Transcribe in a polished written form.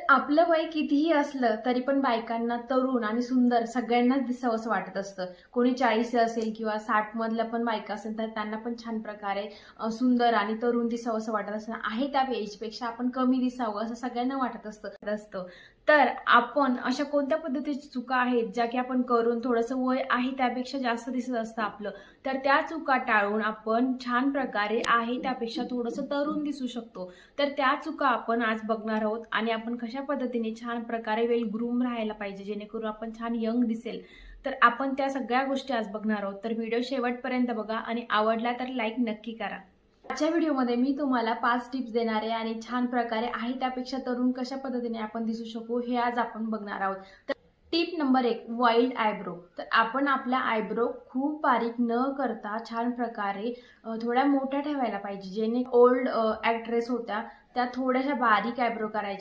आपलं वय कितीही असलं तरी पण बायकांना तरुण आणि सुंदर सगळ्यांनाच दिसावं असं वाटत असतं. कोणी 40 असेल किंवा 60 मधल्या पण बायका असेल तर त्यांना पण छान प्रकारे सुंदर आणि तरुण दिसावं असं वाटत असतं. आहे त्या एजपेक्षा आपण कमी दिसावं असं सगळ्यांना वाटत असतं. तर आपण अशा कोणत्या पद्धतीची चुका आहेत ज्या की आपण करून थोडंसं वय आहे त्यापेक्षा जास्त दिसत असतं आपलं, तर त्या चुका टाळून आपण छान प्रकारे आहे त्यापेक्षा थोडंसं तरुण दिसू शकतो. तर त्या चुका आपण आज बघणार आहोत आणि आपण कशा पद्धतीने छान प्रकारे वेल ग्रूम राहायला पाहिजे जेणेकरून आपण छान यंग दिसेल, तर आपण त्या सगळ्या गोष्टी आज बघणार आहोत. तर व्हिडिओ शेवटपर्यंत बघा आणि आवडला तर लाईक नक्की करा. आजच्या व्हिडिओमध्ये मी तुम्हाला 5 टिप्स देणार आहे आणि छान प्रकारे आहे त्यापेक्षा तरुण कशा पद्धतीने आपण दिसू शकू हे आज आपण बघणार आहोत. तर टिप नंबर 1, वाईल्ड आयब्रो. तर आपण आपला आयब्रो खूप बारीक न करता छान प्रकारे थोड्या मोठ्या ठेवायला पाहिजे. जेणे ओल्ड ॲक्ट्रेस होत्या त्या थोड्याशा बारीक आयब्रो करायच्या